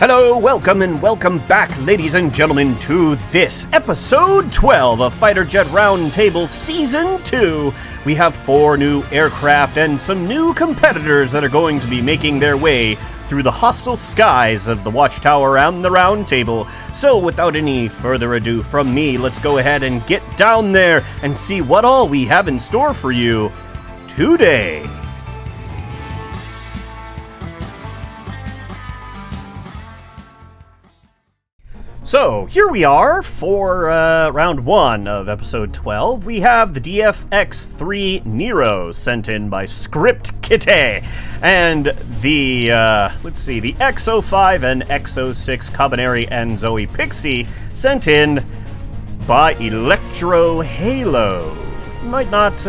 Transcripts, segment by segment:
Hello, welcome, and welcome back, ladies and gentlemen, to this episode 12 of Fighter Jet Roundtable Season 2. We have 4 new aircraft and some new competitors that are going to be making their way through the hostile skies of the Watchtower and the Roundtable. So, without any further ado from me, let's go ahead and get down there and see what all we have in store for you today. So, here we are for round 1 of episode 12. We have the DFX-3 Nero sent in by Script Kitty, and the, the Xo5 and Xo6 Kabaneri and Zoe Pixie sent in by Electro Halo. That's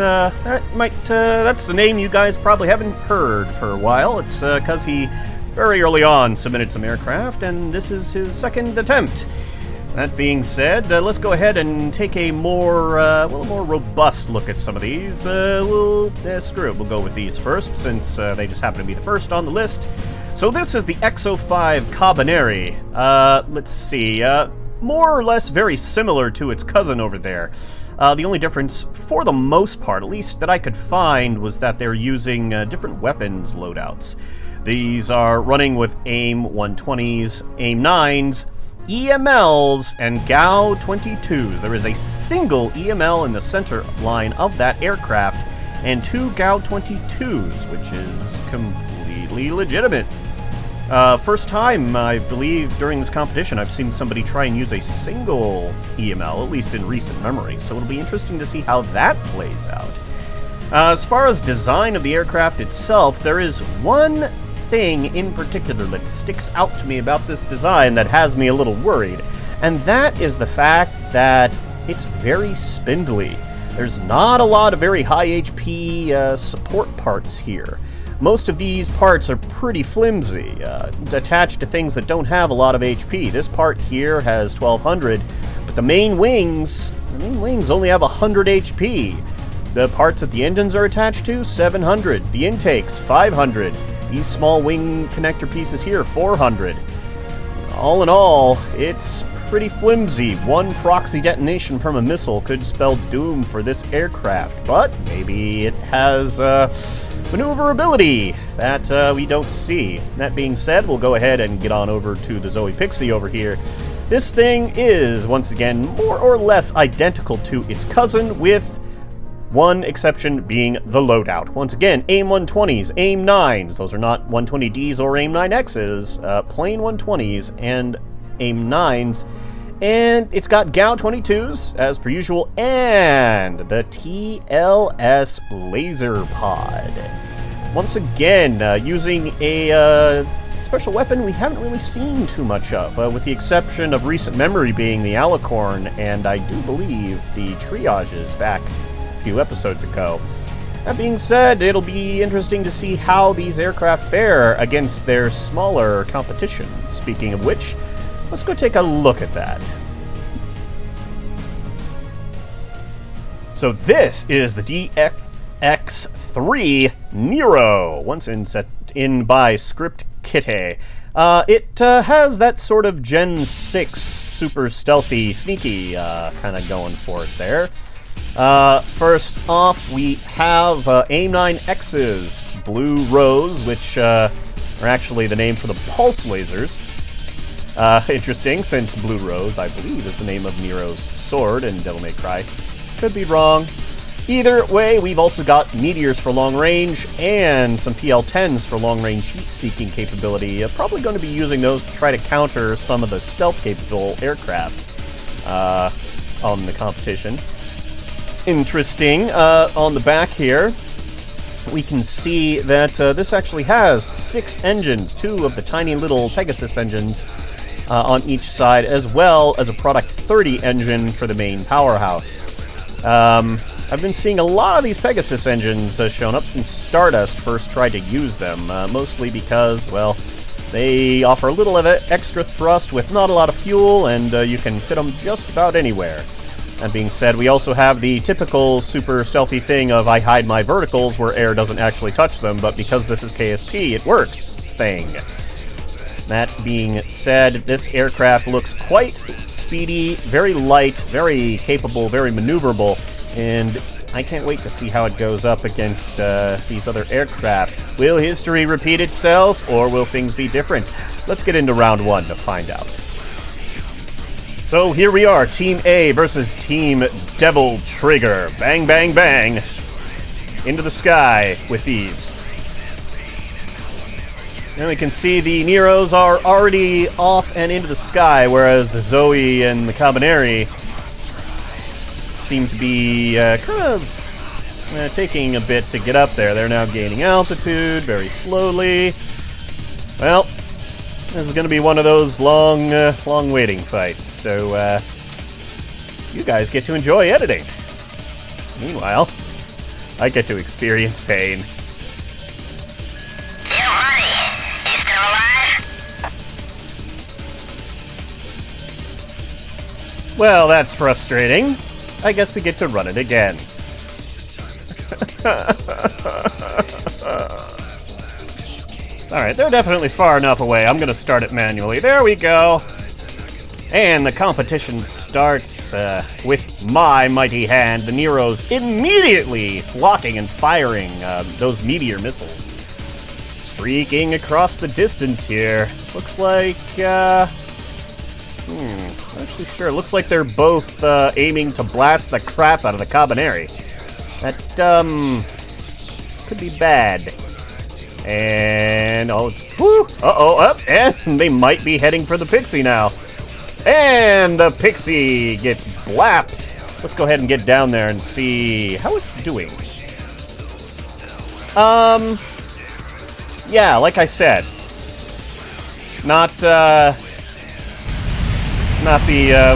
the name you guys probably haven't heard for a while. It's because he very early on submitted some aircraft, and this is his second attempt. That being said, let's go ahead and take a more robust look at some of these. Screw it, we'll go with these first, since they just happen to be the first on the list. So this is the Xo5 Kabaneri. Let's see, more or less very similar to its cousin over there. The only difference, for the most part, at least that I could find, was that they're using different weapons loadouts. These are running with AIM 120s, AIM 9s, EMLs, and GAU-22s. There is a single EML in the center line of that aircraft, and 2 GAU-22s, which is completely legitimate. First time, I believe, during this competition, I've seen somebody try and use a single EML, at least in recent memory, so it'll be interesting to see how that plays out. As far as design of the aircraft itself, there is one thing in particular that sticks out to me about this design that has me a little worried, and that is the fact that it's very spindly. There's not a lot of very high HP support parts here. Most of these parts are pretty flimsy, attached to things that don't have a lot of HP. This part here has 1200, but the main wings only have 100 HP. The parts that the engines are attached to, 700. The intakes, 500. These small wing connector pieces here, 400. All in all, it's pretty flimsy. One proxy detonation from a missile could spell doom for this aircraft, but maybe it has maneuverability that we don't see. That being said, we'll go ahead and get on over to the Zoe Pixie over here. This thing is, once again, more or less identical to its cousin, with one exception being the loadout. Once again, AIM 120s, AIM 9s, those are not 120Ds or AIM 9Xs, plain 120s and AIM 9s, and it's got GAU-22s, as per usual, and the TLS laser pod. Once again, using a special weapon we haven't really seen too much of, with the exception of recent memory being the Alicorn, and I do believe the triages back few episodes ago. That being said, it'll be interesting to see how these aircraft fare against their smaller competition. Speaking of which, let's go take a look at that. So this is the DFX-3 Nero, once set in by Script Kitty. It has that sort of Gen 6 super stealthy, sneaky kind of going for it there. First off, we have AIM 9X's Blue Rose, which are actually the name for the pulse lasers. Interesting, since Blue Rose, I believe, is the name of Nero's sword in Devil May Cry. Could be wrong. Either way, we've also got Meteors for long range and some PL-10s for long-range heat-seeking capability. Probably going to be using those to try to counter some of the stealth-capable aircraft on the competition. Interesting, on the back here, we can see that this actually has 6 engines, 2 of the tiny little Pegasus engines on each side, as well as a Product 30 engine for the main powerhouse. I've been seeing a lot of these Pegasus engines shown up since Stardust first tried to use them, mostly because, well, they offer a little of extra thrust with not a lot of fuel, and you can fit them just about anywhere. That being said, we also have the typical super stealthy thing of I hide my verticals where air doesn't actually touch them, but because this is KSP, it works thing. That being said, this aircraft looks quite speedy, very light, very capable, very maneuverable, and I can't wait to see how it goes up against these other aircraft. Will history repeat itself, or will things be different? Let's get into round one to find out. So here we are, Team A versus Team Devil Trigger. Bang, bang, bang. Into the sky with these. And we can see the Neros are already off and into the sky, whereas the Xo5 and the Kabaneri seem to be kind of taking a bit to get up there. They're now gaining altitude very slowly. Well, this is going to be one of those long waiting fights, so you guys get to enjoy editing. Meanwhile, I get to experience pain. Well, that's frustrating. I guess we get to run it again. Alright, they're definitely far enough away. I'm gonna start it manually. There we go. And the competition starts with my mighty hand. The Neros immediately locking and firing those meteor missiles. Streaking across the distance here. Looks like, not actually sure. Looks like they're both aiming to blast the crap out of the Kabaneri. That, could be bad. And, oh, it's, whoo, up, and they might be heading for the Pixie now. And the Pixie gets blapped. Let's go ahead and get down there and see how it's doing. Yeah, like I said, not the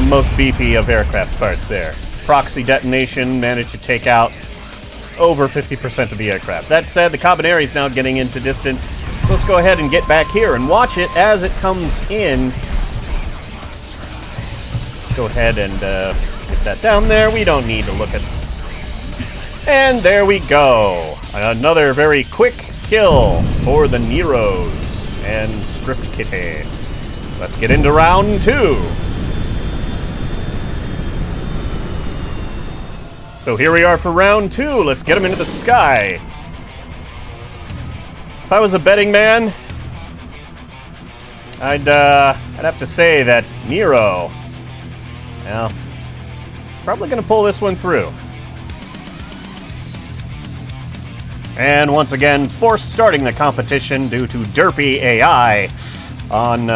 most beefy of aircraft parts there. Proxy detonation managed to take out over 50% of the aircraft. That said, the Kabaneri is now getting into distance, so let's go ahead and get back here and watch it as it comes in. Let's go ahead and get that down there. We don't need to look at it. And there we go. Another very quick kill for the Neros and Script Kitty. Let's get into round two. So here we are for round two. Let's get them into the sky. If I was a betting man, I'd have to say that Nero, well, probably going to pull this one through. And once again, forced starting the competition due to derpy AI on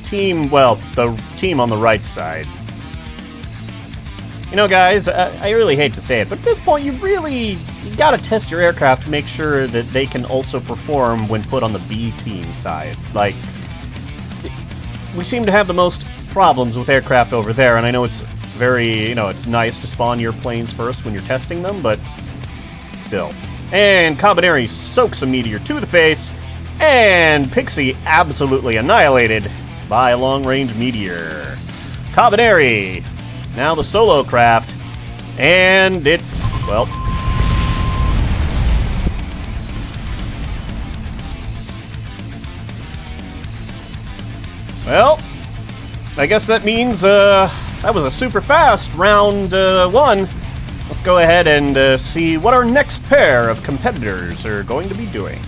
team, well, the team on the right side. You know, guys, I really hate to say it, but at this point, you gotta test your aircraft to make sure that they can also perform when put on the B team side. Like, we seem to have the most problems with aircraft over there, and I know it's very, it's nice to spawn your planes first when you're testing them, but still. And Kabaneri soaks a meteor to the face, and Pixie absolutely annihilated by a long-range meteor. Kabaneri, now the solo craft, and it's, well, I guess that means that was a super fast round one. Let's go ahead and see what our next pair of competitors are going to be doing.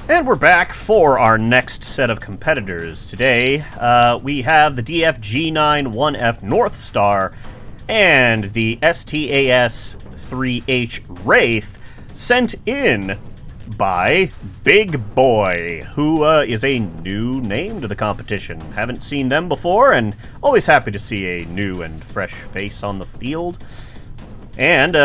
And we're back for our next set of competitors. Today, we have the DFG-9-1F North Star and the STAS-3H Wraith sent in by Big Boy, who is a new name to the competition. Haven't seen them before, and always happy to see a new and fresh face on the field. And,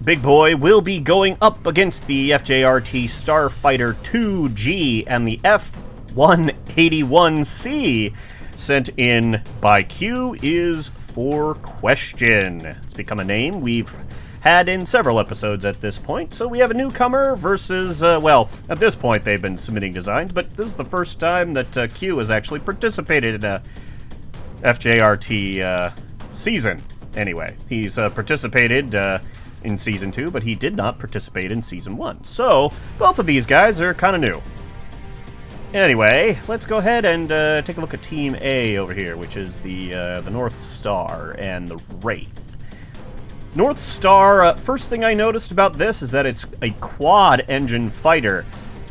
Big Boy will be going up against the FJRT Starfighter 2G and the F-181C sent in by Q is for question. It's become a name we've had in several episodes at this point, so we have a newcomer versus, well, at this point they've been submitting designs, but this is the first time that Q has actually participated FJRT season. Anyway, he's participated in Season 2, but he did not participate in Season 1. So, both of these guys are kind of new. Anyway, let's go ahead and take a look at Team A over here, which is the North Star and the Wraith. North Star, first thing I noticed about this is that it's a quad-engine fighter.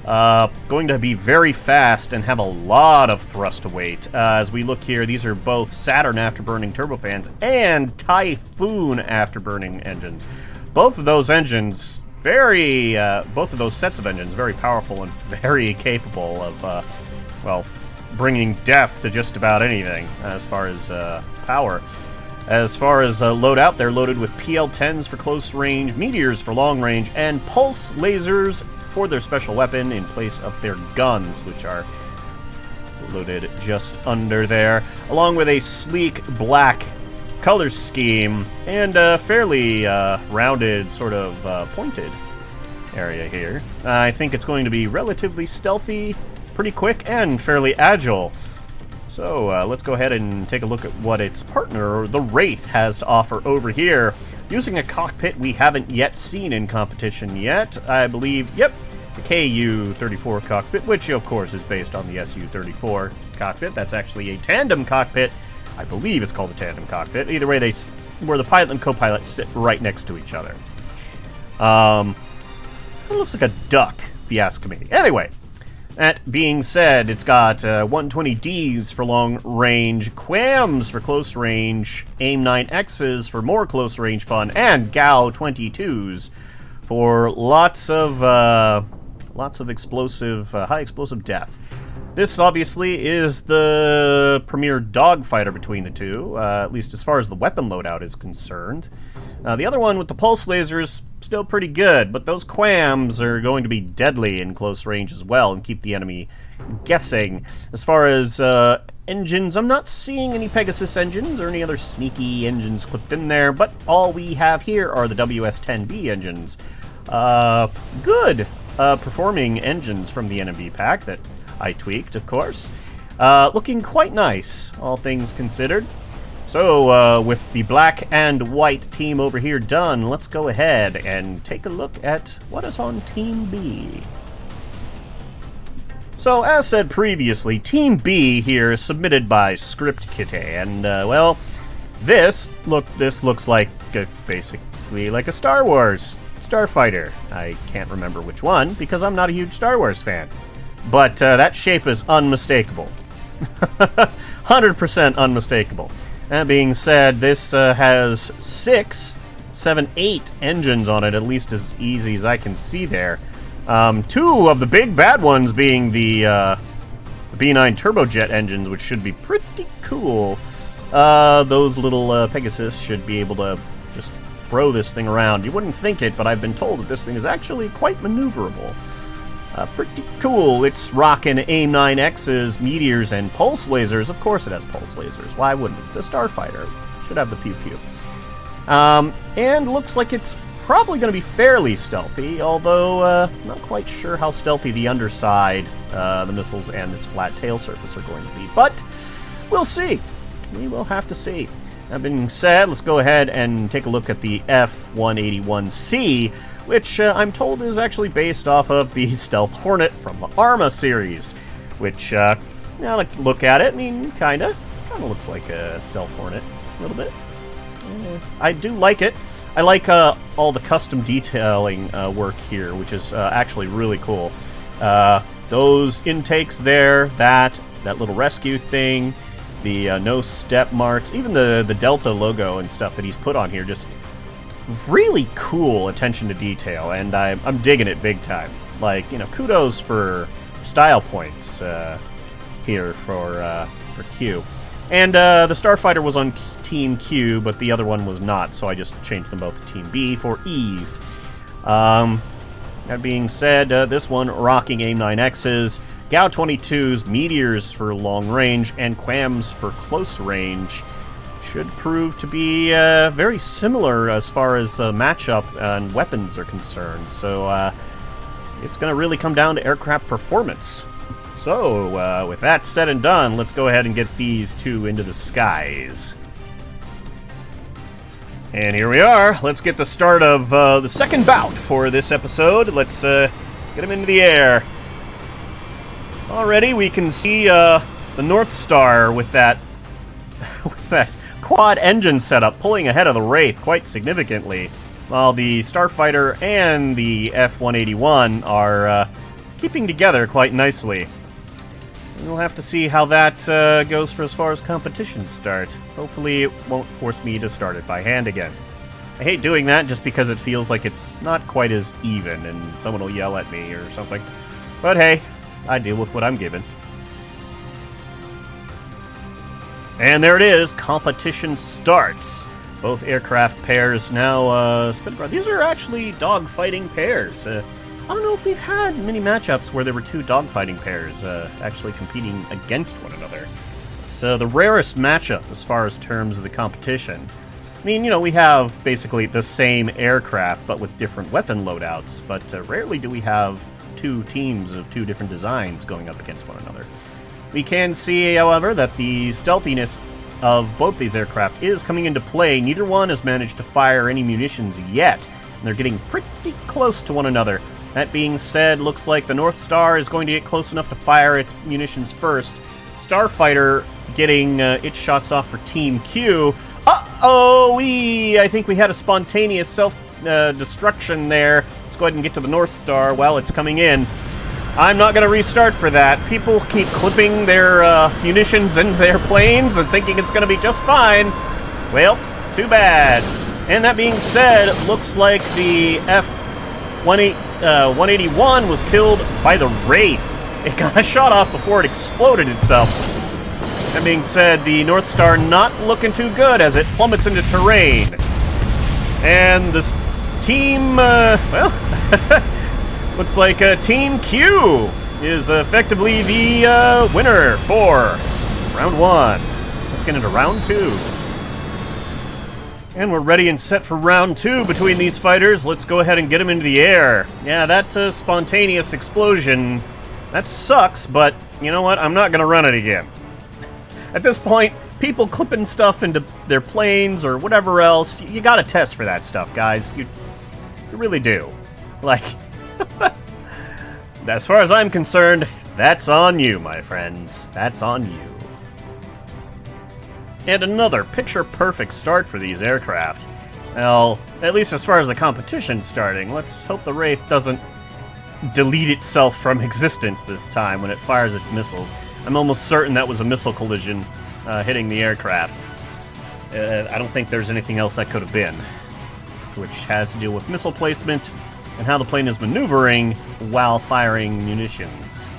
Going to be very fast and have a lot of thrust to weight. As we look here, these are both Saturn afterburning turbofans and Typhoon afterburning engines. Both of those engines, both of those sets of engines, very powerful and very capable of, well, bringing death to just about anything as far as power. As far as loadout, they're loaded with PL-10s for close range, meteors for long range, and pulse lasers for their special weapon in place of their guns, which are loaded just under there, along with a sleek black color scheme and a fairly rounded, sort of pointed area here. I think it's going to be relatively stealthy, pretty quick, and fairly agile. So let's go ahead and take a look at what its partner, the Wraith, has to offer over here. Using a cockpit we haven't yet seen in competition yet, I believe, yep, the KU-34 cockpit, which of course is based on the SU-34 cockpit. That's actually a tandem cockpit. I believe it's called a tandem cockpit. Either way, where the pilot and co-pilot sit right next to each other. It looks like a duck, if you ask me. Anyway, that being said, it's got 120Ds for long range, QAMs for close range, AIM-9Xs for more close range fun, and GAU-22s for lots of explosive, high explosive death. This obviously is the premier dogfighter between the two, at least as far as the weapon loadout is concerned. The other one with the pulse lasers, still pretty good, but those QAMs are going to be deadly in close range as well and keep the enemy guessing. As far as engines, I'm not seeing any Pegasus engines or any other sneaky engines clipped in there, but all we have here are the WS-10B engines. Good performing engines from the NMB pack that I tweaked, of course. Looking quite nice, all things considered. So, with the black and white team over here done, let's go ahead and take a look at what is on Team B. So, as said previously, Team B here is submitted by ScriptKitty, and, well, this looks like basically like a Star Wars starfighter. I can't remember which one, because I'm not a huge Star Wars fan. But that shape is unmistakable. 100% unmistakable. That being said, this has 8 engines on it, at least as easy as I can see there. 2 of the big bad ones being the B9 turbojet engines, which should be pretty cool. Those little Pegasus should be able to just throw this thing around. You wouldn't think it, but I've been told that this thing is actually quite maneuverable. Pretty cool. It's rocking AIM-9Xs, meteors, and pulse lasers. Of course it has pulse lasers. Why wouldn't it? It's a starfighter. Should have the pew-pew. And looks like it's probably going to be fairly stealthy, although not quite sure how stealthy the underside, the missiles, and this flat tail surface are going to be. But we'll see. We will have to see. That being said, let's go ahead and take a look at the F-181C, which I'm told is actually based off of the Stealth Hornet from the Arma series, which, now to look at it, I mean, kind of looks like a Stealth Hornet, a little bit. I do like it. I like all the custom detailing work here, which is actually really cool. Those intakes there, that little rescue thing, the no step marks, even the Delta logo and stuff that he's put on here, just really cool attention to detail, and I'm digging it big time. Like, you know, kudos for style points here for Q. And the Starfighter was on Team Q, but the other one was not, so I just changed them both to Team B for ease. That being said, this one rocking AIM-9Xs, GAU-22s, meteors for long range, and QAMs for close range. Should prove to be very similar as far as matchup and weapons are concerned. So it's going to really come down to aircraft performance. So, with that said and done, let's go ahead and get these two into the skies. And here we are. Let's get the start of the second bout for this episode. Let's get them into the air. Already we can see the North Star with that quad engine setup pulling ahead of the Wraith quite significantly, while the Starfighter and the F-181 are keeping together quite nicely. We'll have to see how that goes for as far as competitions start. Hopefully it won't force me to start it by hand again. I hate doing that just because it feels like it's not quite as even and someone will yell at me or something. But hey, I deal with what I'm given. And there it is, competition starts. Both aircraft pairs now spin around. These are actually dogfighting pairs. I don't know if we've had many matchups where there were two dogfighting pairs actually competing against one another. It's the rarest matchup as far as terms of the competition. I mean, you know, we have basically the same aircraft but with different weapon loadouts, but rarely do we have two teams of two different designs going up against one another. We can see, however, that the stealthiness of both these aircraft is coming into play. Neither one has managed to fire any munitions yet, and they're getting pretty close to one another. That being said, looks like the North Star is going to get close enough to fire its munitions first. Starfighter getting its shots off for Team Q. Uh-oh! I think we had a spontaneous self-destruction there. Let's go ahead and get to the North Star while it's coming in. I'm not going to restart for that. People keep clipping their munitions into their planes and thinking it's going to be just fine. Well, too bad. And that being said, it looks like the F-181 was killed by the Wraith. It got shot off before it exploded itself. That being said, the North Star not looking too good as it plummets into terrain. And this team, well... looks like Team Q is effectively the winner for round one. Let's get into round two. And we're ready and set for round two between these fighters. Let's go ahead and get them into the air. Yeah, that spontaneous explosion, that sucks, but you know what? I'm not going to run it again. At this point, people clipping stuff into their planes or whatever else, you got to test for that stuff, guys. You really do. Like... As far as I'm concerned, that's on you, my friends. That's on you. And another picture-perfect start for these aircraft. Well, at least as far as the competition's starting. Let's hope the Wraith doesn't delete itself from existence this time when it fires its missiles. I'm almost certain that was a missile collision hitting the aircraft. I don't think there's anything else that could have been, which has to deal with missile placement and how the plane is maneuvering while firing munitions.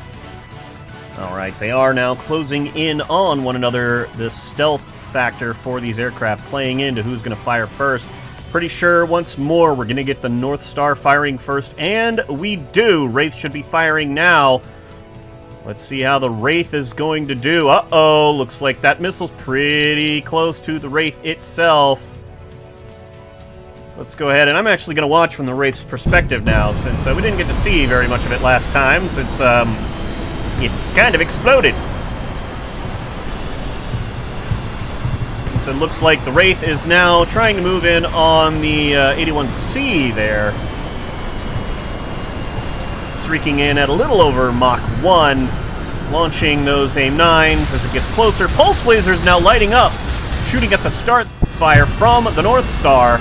Alright, they are now closing in on one another. The stealth factor for these aircraft playing into who's going to fire first. Pretty sure once more we're going to get the North Star firing first, and we do. Wraith should be firing now. Let's see how the Wraith is going to do. Uh-oh, looks like that missile's pretty close to the Wraith itself. Let's go ahead, and I'm actually going to watch from the Wraith's perspective now, since we didn't get to see very much of it last time, since it kind of exploded. So it looks like the Wraith is now trying to move in on the 81C there. Streaking in at a little over Mach 1, launching those AIM-9s as it gets closer. Pulse lasers now lighting up, shooting at the start fire from the North Star.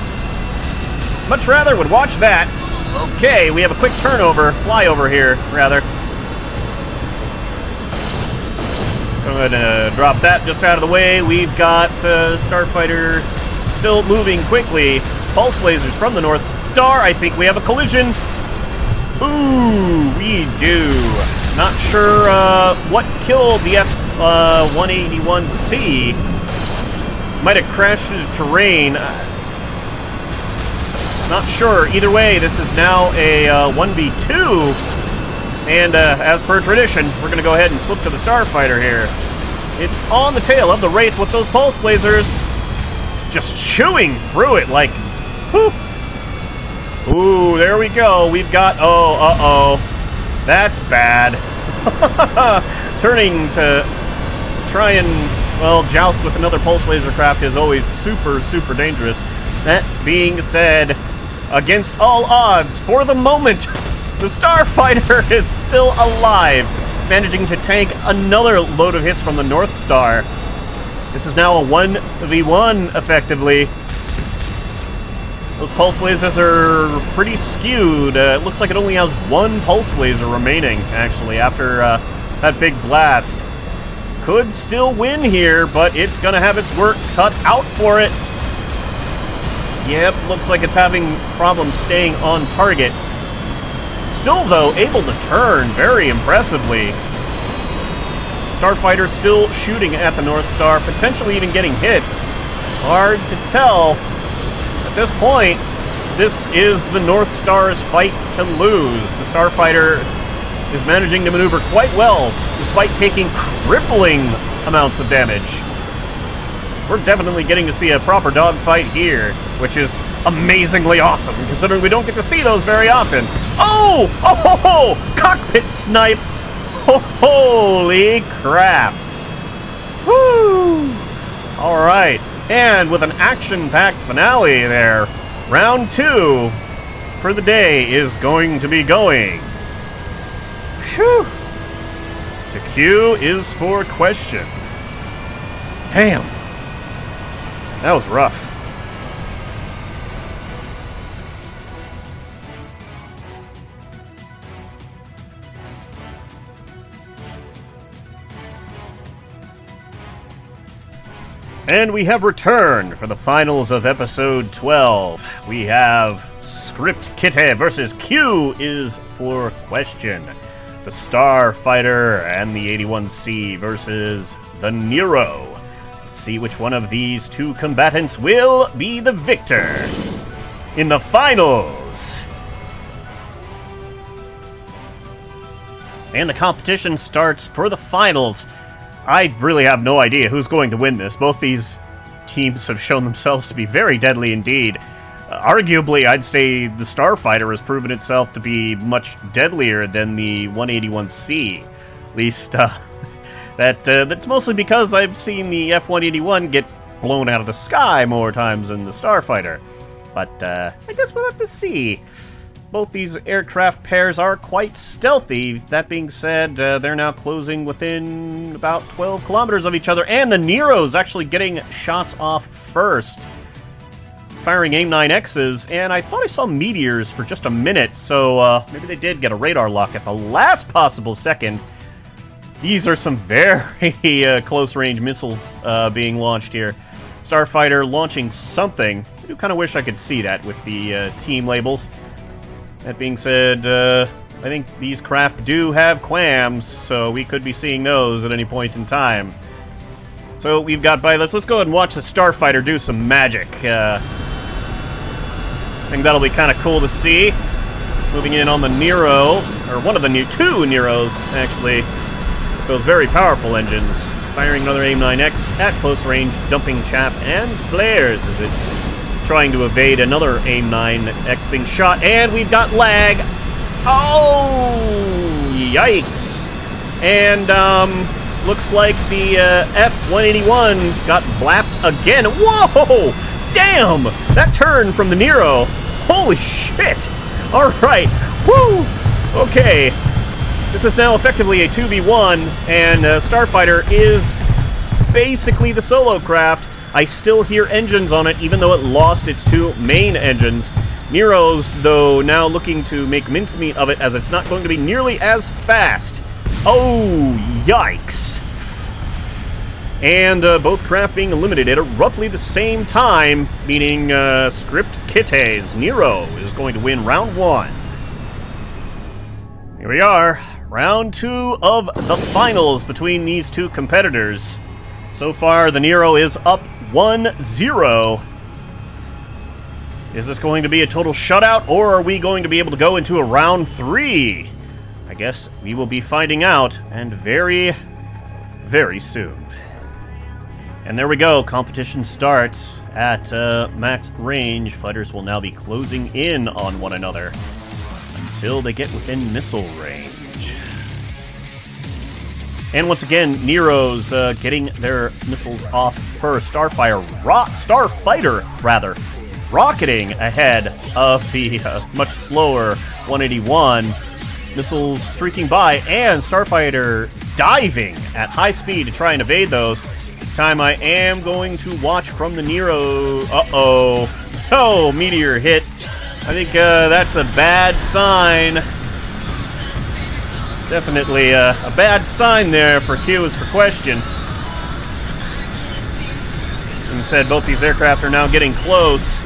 Much rather would watch that. Okay, we have a quick flyover here, rather. Go ahead and drop that just out of the way. We've got Starfighter still moving quickly. Pulse lasers from the North Star. I think we have a collision. Ooh, we do. Not sure what killed the F-181C. Might have crashed into terrain. Not sure. Either way, this is now a 1v2. And as per tradition, we're going to go ahead and slip to the Starfighter here. It's on the tail of the Wraith with those pulse lasers. Just chewing through it like... whew. Ooh, there we go. We've got... oh, uh-oh. That's bad. Turning to try and, well, joust with another pulse laser craft is always super, super dangerous. That being said, against all odds, for the moment, the Starfighter is still alive, managing to tank another load of hits from the North Star. This is now a 1v1, effectively. Those pulse lasers are pretty skewed. It looks like it only has one pulse laser remaining, actually, after that big blast. Could still win here, but it's gonna have its work cut out for it. Yep, looks like it's having problems staying on target. Still, though, able to turn very impressively. Starfighter still shooting at the North Star, potentially even getting hits. Hard to tell. At this point, this is the North Star's fight to lose. The Starfighter is managing to maneuver quite well, despite taking crippling amounts of damage. We're definitely getting to see a proper dogfight here, which is amazingly awesome, considering we don't get to see those very often. Oh! Oh ho ho! Cockpit snipe! Oh, holy crap! Woo! Alright, and with an action-packed finale there, round 2 for the day is going to be going. Phew! To Q is for question. Damn! That was rough. And we have returned for the finals of episode 12. We have Script Kitty versus Q is for question. The Starfighter and the 81C versus the Nero. Let's see which one of these two combatants will be the victor in the finals. And the competition starts for the finals. I really have no idea who's going to win this. Both these teams have shown themselves to be very deadly indeed. Arguably, I'd say the Starfighter has proven itself to be much deadlier than the 181C. At least, that's mostly because I've seen the F-181 get blown out of the sky more times than the Starfighter. But, I guess we'll have to see. Both these aircraft pairs are quite stealthy. That being said, they're now closing within about 12 kilometers of each other, and the Nero's actually getting shots off first, firing AIM-9Xs, and I thought I saw meteors for just a minute, so maybe they did get a radar lock at the last possible second. These are some very close-range missiles being launched here. Starfighter launching something. I do kind of wish I could see that with the team labels. That being said, I think these craft do have quams, so we could be seeing those at any point in time. So we've got let's go ahead and watch the Starfighter do some magic. I think that'll be kind of cool to see. Moving in on the Nero, or one of the two Neros, actually. Those very powerful engines. Firing another AIM-9X at close range, dumping chaff and flares as it's trying to evade another AIM-9X being shot, and we've got lag. Oh, yikes. And, looks like the F-181 got blapped again. Whoa! Damn! That turn from the Nero. Holy shit! Alright. Woo! Okay. This is now effectively a 2v1, and Starfighter is basically the solo craft. I still hear engines on it, even though it lost its two main engines. Nero's, though, now looking to make mincemeat of it, as it's not going to be nearly as fast. Oh, yikes. And both craft being eliminated at roughly the same time, meaning Script Kitty's Nero is going to win round 1. Here we are, round 2 of the finals between these two competitors. So far, the Nero is up 1-0. Is this going to be a total shutout, or are we going to be able to go into a round 3? I guess we will be finding out, and very, very soon. And there we go, competition starts at max range. Fighters will now be closing in on one another until they get within missile range. And once again, Nero's getting their missiles off first. Starfighter, rocketing ahead of the much slower 181. Missiles streaking by, and Starfighter diving at high speed to try and evade those. This time I am going to watch from the Nero. Uh-oh. Oh, meteor hit. I think that's a bad sign. Definitely a bad sign there for Q is for question. And said both these aircraft are now getting close.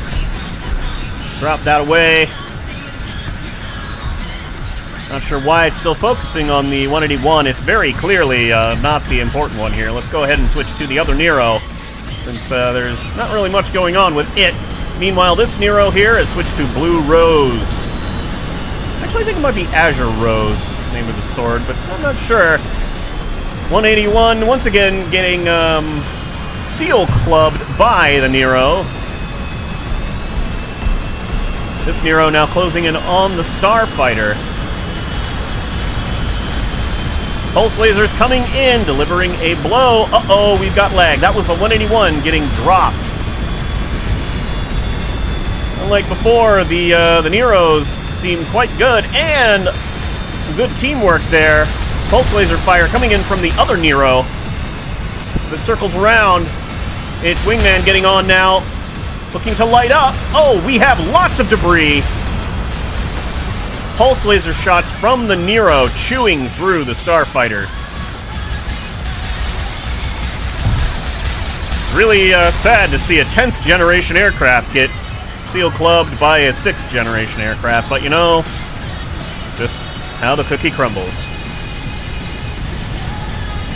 Drop that away. Not sure why it's still focusing on the 181. It's very clearly not the important one here. Let's go ahead and switch to the other Nero, since there's not really much going on with it. Meanwhile, this Nero here has switched to Blue Rose. Actually, I think it might be Azure Rose, name of the sword, but I'm not sure. 181, once again getting seal clubbed by the Nero. This Nero now closing in on the Starfighter. Pulse lasers coming in, delivering a blow. Uh-oh, we've got lag. That was the 181 getting dropped. Unlike before, the Neros seemed quite good, and some good teamwork there. Pulse laser fire coming in from the other Nero. As it circles around, it's Wingman getting on now, looking to light up. Oh, we have lots of debris. Pulse laser shots from the Nero chewing through the Starfighter. It's really sad to see a 10th generation aircraft get seal clubbed by a 6th generation aircraft, but you know, it's just how the cookie crumbles.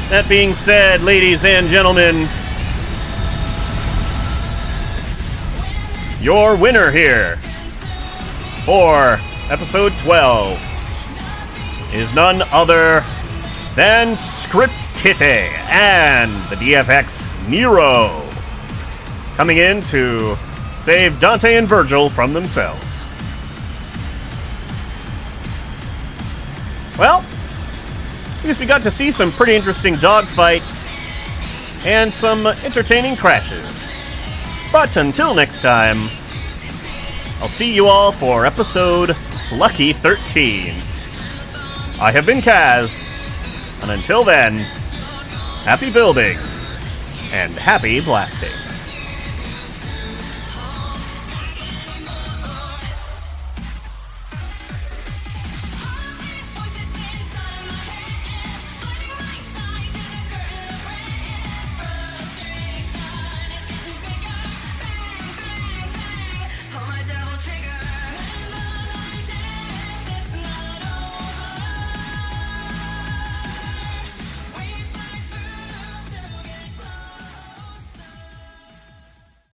That being said, ladies and gentlemen, your winner here for episode 12 is none other than Script Kitty and the DFX Nero, coming in to save Dante and Virgil from themselves. Well, I guess we got to see some pretty interesting dogfights and some entertaining crashes. But until next time, I'll see you all for episode Lucky 13. I have been Kaz, and until then, happy building and happy blasting.